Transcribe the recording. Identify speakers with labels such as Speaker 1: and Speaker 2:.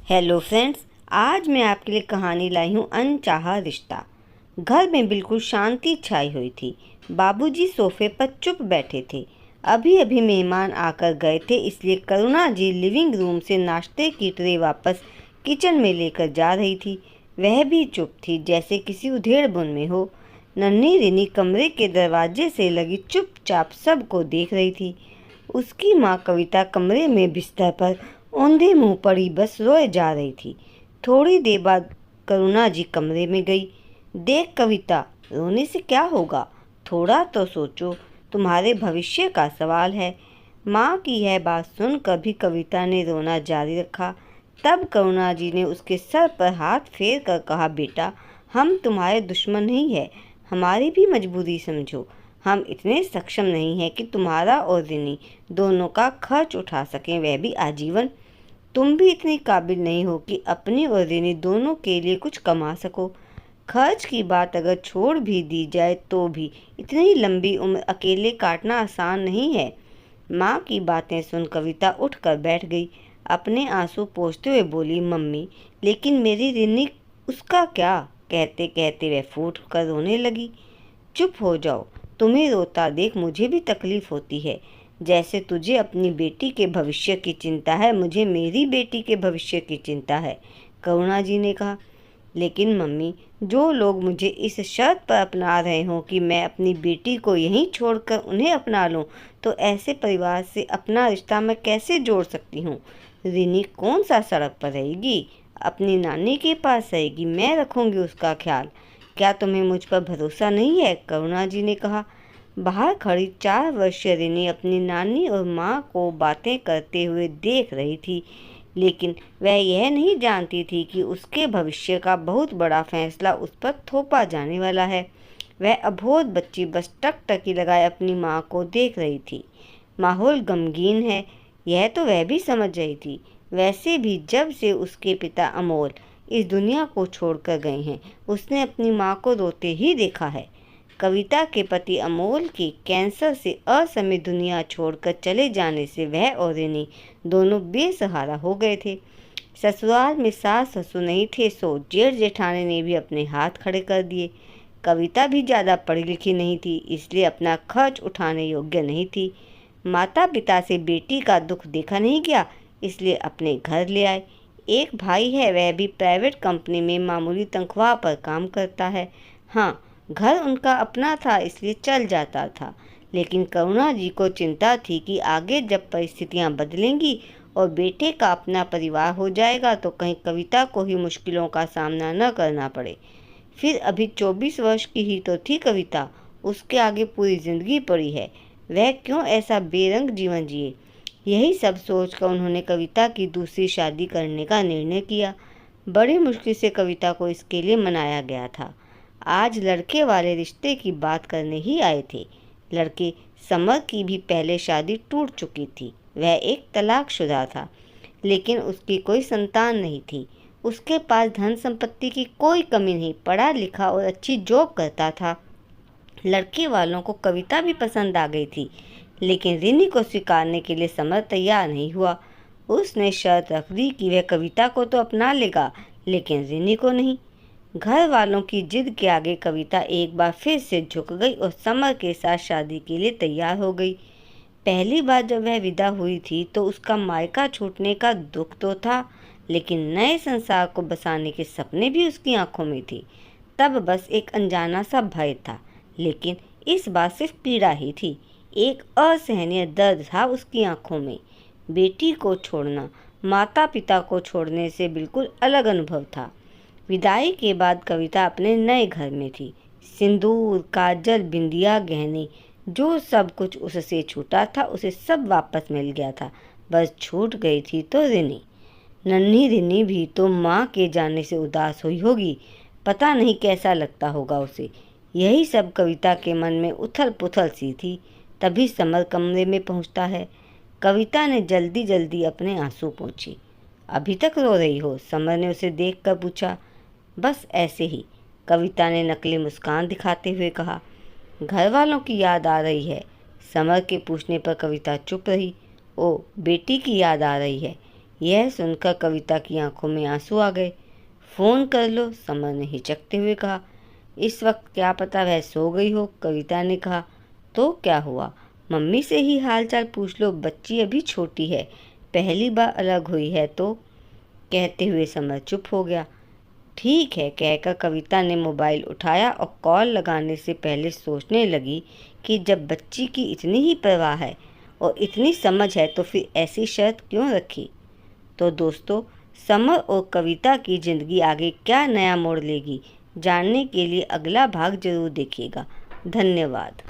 Speaker 1: Hello friends, आज मैं आपके लिए कहानी लाई हूँ अनचाहा रिश्ता। घर में बिल्कुल शांति छाई हुई थी। बाबूजी सोफे पर चुप बैठे थे। अभी अभी मेहमान आकर गए थे, इसलिए करुणा जी लिविंग रूम से नाश्ते की ट्रे वापस किचन में लेकर जा रही थी। वह भी चुप थी, जैसे किसी उधेड़-बुन में हो। नन्ही रिनी कमरे के दरवाजे से लगी चुपचाप सबको देख रही थी। उसकी माँ कविता कमरे में बिस्तर पर औंधे मुंह पड़ी बस रोए जा रही थी। थोड़ी देर बाद करुणा जी कमरे में गई। देख कविता, रोने से क्या होगा? थोड़ा तो सोचो, तुम्हारे भविष्य का सवाल है। माँ की यह बात सुनकर भी कविता ने रोना जारी रखा। तब करुणा जी ने उसके सर पर हाथ फेर कर कहा, बेटा, हम तुम्हारे दुश्मन नहीं है, हमारी भी मजबूरी समझो। हम इतने सक्षम नहीं हैं कि तुम्हारा और रिनी दोनों का खर्च उठा सकें, वह भी आजीवन। तुम भी इतनी काबिल नहीं हो कि अपनी और रिनी दोनों के लिए कुछ कमा सको। खर्च की बात अगर छोड़ भी दी जाए तो भी इतनी लंबी उम्र अकेले काटना आसान नहीं है। माँ की बातें सुन कविता उठकर बैठ गई। अपने आंसू पोंछते हुए बोली, मम्मी, लेकिन मेरी रिनी, उसका क्या? कहते कहते वह फूट कर रोने लगी। चुप हो जाओ, तुम्हें रोता देख मुझे भी तकलीफ होती है। जैसे तुझे अपनी बेटी के भविष्य की चिंता है, मुझे मेरी बेटी के भविष्य की चिंता है, करुणा जी ने कहा। लेकिन मम्मी, जो लोग मुझे इस शर्त पर अपना रहे हों कि मैं अपनी बेटी को यहीं छोड़कर उन्हें अपना लूं, तो ऐसे परिवार से अपना रिश्ता मैं कैसे जोड़ सकती हूँ? रिनी कौन सा सड़क पर रहेगी? अपनी नानी के पास रहेगी, मैं रखूँगी उसका ख्याल। क्या तुम्हें मुझ पर भरोसा नहीं है? करुणा जी ने कहा। बाहर खड़ी 4 वर्षीय रिनी अपनी नानी और माँ को बातें करते हुए देख रही थी, लेकिन वह यह नहीं जानती थी कि उसके भविष्य का बहुत बड़ा फैसला उस पर थोपा जाने वाला है। वह अबोध बच्ची बस टकटकी लगाए अपनी माँ को देख रही थी। माहौल गमगीन है, यह तो वह भी समझ रही थी। वैसे भी जब से उसके पिता अमोल इस दुनिया को छोड़कर गए हैं, उसने अपनी माँ को रोते ही देखा है। कविता के पति अमोल के कैंसर से असमय दुनिया छोड़कर चले जाने से वह और रिनी दोनों बेसहारा हो गए थे। ससुराल में सास ससुर नहीं थे, सो जेठ जेठानी ने भी अपने हाथ खड़े कर दिए। कविता भी ज़्यादा पढ़ी लिखी नहीं थी, इसलिए अपना खर्च उठाने योग्य नहीं थी। माता पिता से बेटी का दुख देखा नहीं गया, इसलिए अपने घर ले आए। एक भाई है, वह भी प्राइवेट कंपनी में मामूली तनख्वाह पर काम करता है। हाँ, घर उनका अपना था, इसलिए चल जाता था। लेकिन करुणा जी को चिंता थी कि आगे जब परिस्थितियां बदलेंगी और बेटे का अपना परिवार हो जाएगा तो कहीं कविता को ही मुश्किलों का सामना न करना पड़े। फिर अभी 24 वर्ष की ही तो थी कविता, उसके आगे पूरी जिंदगी पड़ी है। वह क्यों ऐसा बेरंग जीवन जिए? यही सब सोचकर उन्होंने कविता की दूसरी शादी करने का निर्णय किया। बड़ी मुश्किल से कविता को इसके लिए मनाया गया था। आज लड़के वाले रिश्ते की बात करने ही आए थे। लड़के समर की भी पहले शादी टूट चुकी थी। वह एक तलाकशुदा था, लेकिन उसकी कोई संतान नहीं थी। उसके पास धन संपत्ति की कोई कमी नहीं, पढ़ा लिखा और अच्छी जॉब करता था। लड़के वालों को कविता भी पसंद आ गई थी, लेकिन रिनी को स्वीकारने के लिए समर तैयार नहीं हुआ। उसने शर्त रख दी कि वह कविता को तो अपना लेगा, लेकिन रिनी को नहीं। घर वालों की जिद के आगे कविता एक बार फिर से झुक गई और समर के साथ शादी के लिए तैयार हो गई। पहली बार जब वह विदा हुई थी तो उसका मायका छूटने का दुख तो था, लेकिन नए संसार को बसाने के सपने भी उसकी आंखों में थे। तब बस एक अनजाना सा भय था, लेकिन इस बार सिर्फ पीड़ा ही थी। एक असहनीय दर्द था उसकी आंखों में। बेटी को छोड़ना माता पिता को छोड़ने से बिल्कुल अलग अनुभव था। विदाई के बाद कविता अपने नए घर में थी। सिंदूर, काजल, बिंदिया, गहने, जो सब कुछ उससे छूटा था उसे सब वापस मिल गया था। बस छूट गई थी तो रिनी। नन्ही रिनी भी तो माँ के जाने से उदास हुई होगी। पता नहीं कैसा लगता होगा उसे। यही सब कविता के मन में उथल पुथल सी थी। तभी समर कमरे में पहुँचता है। कविता ने जल्दी जल्दी अपने आंसू पोंछे। अभी तक रो रही हो? समर ने उसे देखकर पूछा। बस ऐसे ही, कविता ने नकली मुस्कान दिखाते हुए कहा। घर वालों की याद आ रही है? समर के पूछने पर कविता चुप रही। ओ, बेटी की याद आ रही है। यह सुनकर कविता की आंखों में आंसू आ गए। फ़ोन कर लो, समर ने हिचकते हुए कहा। इस वक्त क्या पता वह सो गई हो, कविता ने कहा। तो क्या हुआ, मम्मी से ही हालचाल पूछ लो, बच्ची अभी छोटी है, पहली बार अलग हुई है तो। कहते हुए समर चुप हो गया। ठीक है कहकर कविता ने मोबाइल उठाया और कॉल लगाने से पहले सोचने लगी कि जब बच्ची की इतनी ही परवाह है और इतनी समझ है तो फिर ऐसी शर्त क्यों रखी। तो दोस्तों, समर और कविता की ज़िंदगी आगे क्या नया मोड़ लेगी, जानने के लिए अगला भाग जरूर देखिएगा। धन्यवाद।